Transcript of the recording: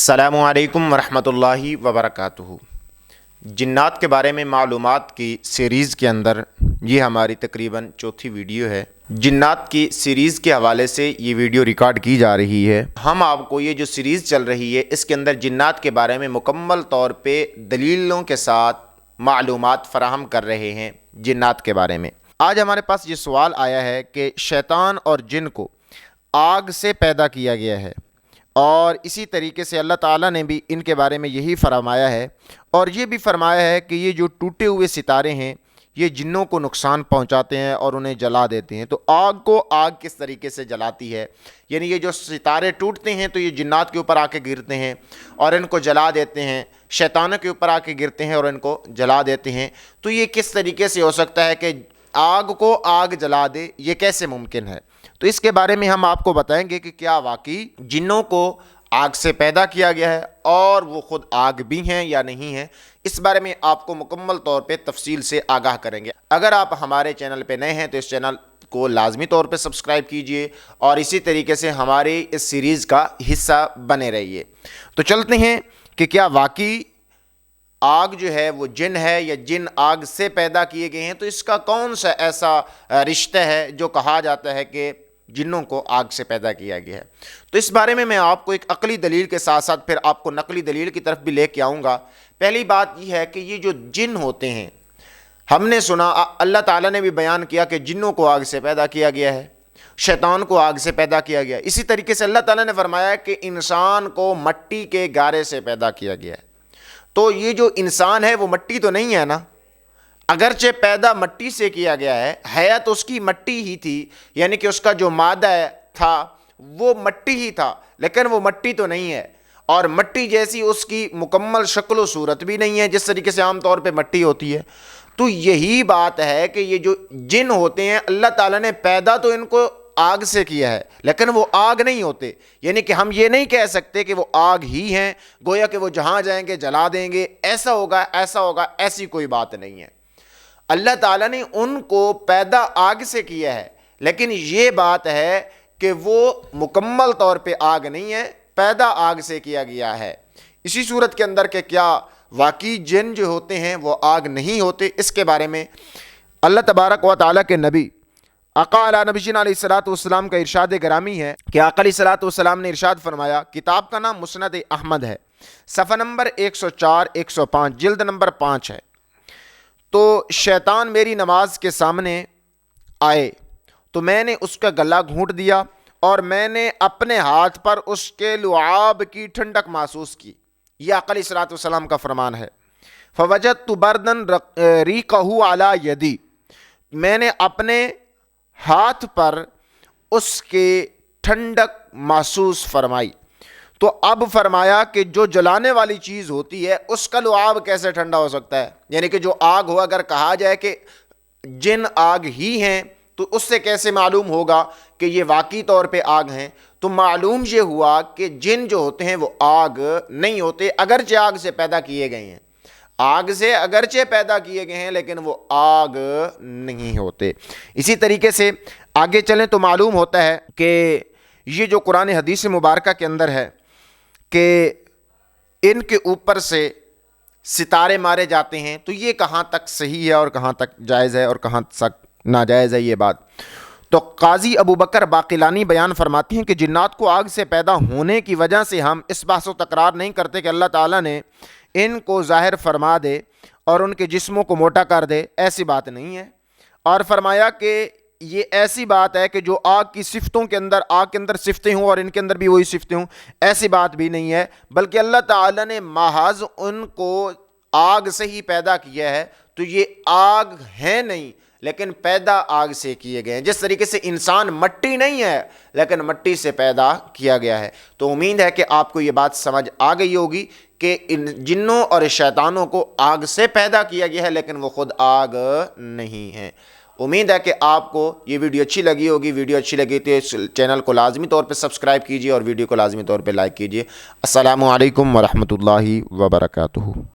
अस्सलामु अलैकुम वरहमतुल्लाहि वबरकातुहू। जिन्नात के बारे में मालूमात की सीरीज़ के अंदर ये हमारी तकरीबन चौथी वीडियो है। जिन्नात की सीरीज़ के हवाले से ये वीडियो रिकॉर्ड की जा रही है। हम आपको ये जो सीरीज़ चल रही है इसके अंदर जिन्नात के बारे में मुकम्मल तौर पे दलीलों के साथ मालूमात फ़राहम कर रहे हैं जिन्नात के बारे में। आज हमारे पास ये सवाल आया है कि शैतान और जिन को आग से पैदा किया गया है और इसी तरीके से अल्लाह ताला ने भी इनके बारे में यही फरमाया है और ये भी फरमाया है कि ये जो टूटे हुए सितारे हैं ये जिन्नों को नुकसान पहुंचाते हैं और उन्हें जला देते हैं। तो आग को आग किस तरीके से जलाती है, यानी ये जो सितारे टूटते हैं तो ये जिन्नात के ऊपर आके गिरते हैं और इनको जला देते हैं, शैतानों के ऊपर आके गिरते हैं और इनको जला देते हैं। तो ये किस तरीके से हो सकता है कि आग को आग जला दे, ये कैसे मुमकिन है? तो इसके बारे में हम आपको बताएंगे कि क्या वाकई जिन्नों को आग से पैदा किया गया है और वो ख़ुद आग भी हैं या नहीं है। इस बारे में आपको मुकम्मल तौर पे तफसील से आगाह करेंगे। अगर आप हमारे चैनल पे नए हैं तो इस चैनल को लाजमी तौर पे सब्सक्राइब कीजिए और इसी तरीके से हमारी इस सीरीज़ का हिस्सा बने रहिए। तो चलते हैं कि क्या वाकई आग जो है वो जिन है या जिन आग से पैदा किए गए हैं। तो इसका कौन सा ऐसा रिश्ता है जो कहा जाता है कि जिन्नों को आग से पैदा किया गया है। तो इस बारे में मैं आपको एक अकली दलील के साथ साथ फिर आपको नकली दलील की तरफ भी लेके आऊँगा। पहली बात यह है कि ये जो जिन होते हैं, हमने सुना अल्लाह ताला ने भी बयान किया कि जिन्नों को आग से पैदा किया गया है, शैतान को आग से पैदा किया गया। इसी तरीके से अल्लाह ताला ने फरमाया कि इंसान को मट्टी के गारे से पैदा किया गया है। तो ये जो इंसान है वो मट्टी तो नहीं है ना, अगरचे पैदा मट्टी से किया गया है, हयात उसकी मट्टी ही थी, यानी कि उसका जो मादा था वो मट्टी ही था, लेकिन वो मट्टी तो नहीं है और मट्टी जैसी उसकी मुकम्मल शक्ल व सूरत भी नहीं है जिस तरीके से आम तौर पे मट्टी होती है। तो यही बात है कि ये जो जिन होते हैं अल्लाह ताला ने पैदा तो इनको आग से किया है, लेकिन वो आग नहीं होते। यानी कि हम ये नहीं कह सकते कि वो आग ही हैं, गोया कि वो जहाँ जाएंगे जला देंगे, ऐसा होगा ऐसा होगा, ऐसी कोई बात नहीं है। अल्लाह ताला ने उनको पैदा आग से किया है, लेकिन ये बात है कि वो मुकम्मल तौर पे आग नहीं है, पैदा आग से किया गया है। इसी सूरत के अंदर के क्या वाकई जिन जो होते हैं वो आग नहीं होते, इसके बारे में अल्लाह तबारक व तआला के नबी आका अला नबीना अलैहिस्सलातु वस्सलाम का इरशाद ग्रामी है कि आका अलैहिस्सलातु वस्सलाम ने इरशाद फरमाया, किताब का नाम मुस्नद अहमद है, सफ़ा नंबर 104 105 जिल्द नंबर 5 है। तो शैतान मेरी नमाज के सामने आए तो मैंने उसका गला घूंट दिया और मैंने अपने हाथ पर उसके लुआब की ठंडक महसूस की। यह आका अलैहिस्सलातु वस्सलाम का फरमान है। फवजदतु बर्दन रीक़हु अला यदी, मैंने अपने हाथ पर उसके ठंडक महसूस फरमाई। तो अब फरमाया कि जो जलाने वाली चीज़ होती है उसका लुआब कैसे ठंडा हो सकता है, यानी कि जो आग हो, अगर कहा जाए कि जिन आग ही हैं तो उससे कैसे मालूम होगा कि ये वाकई तौर पे आग हैं। तो मालूम ये हुआ कि जिन जो होते हैं वो आग नहीं होते, अगरचे आग से पैदा किए गए हैं, आग से अगरचे पैदा किए गए हैं, लेकिन वो आग नहीं होते। इसी तरीके से आगे चलें तो मालूम होता है कि ये जो कुरान हदीस मुबारका के अंदर है कि इनके ऊपर से सितारे मारे जाते हैं, तो ये कहाँ तक सही है और कहाँ तक जायज़ है और कहाँ तक नाजायज़ है ये बात। तो काजी अबू बकर बाक़िलानी बयान फरमाती हैं कि जिन्नात को आग से पैदा होने की वजह से हम इस बात से तकरार नहीं करते कि अल्लाह ताला ने इनको ज़ाहिर फरमा दे और उनके जिस्मों को मोटा कर दे, ऐसी बात नहीं है। और फरमाया कि ये ऐसी बात है कि जो आग की सिफ़तों के अंदर, आग के अंदर सिफ़तें हों और इनके अंदर भी वही सिफ़तें हों, ऐसी बात भी नहीं है, बल्कि अल्लाह ताला ने महज उनको आग से ही पैदा किया है। तो ये आग है नहीं, लेकिन पैदा आग से किए गए हैं। जिस तरीके से इंसान मट्टी नहीं है लेकिन मट्टी से पैदा किया गया है। तो उम्मीद है कि आपको ये बात समझ आ गई होगी कि इन जिन्नों और शैतानों को आग से पैदा किया गया है, लेकिन वो खुद आग नहीं है। उम्मीद है कि आपको ये वीडियो अच्छी लगी होगी। वीडियो अच्छी लगी तो इस चैनल को लाजमी तौर पे सब्सक्राइब कीजिए और वीडियो को लाजमी तौर पे लाइक कीजिए। अस्सलामु अलैकुम वरहमतुल्लाहि वबरकातुहू।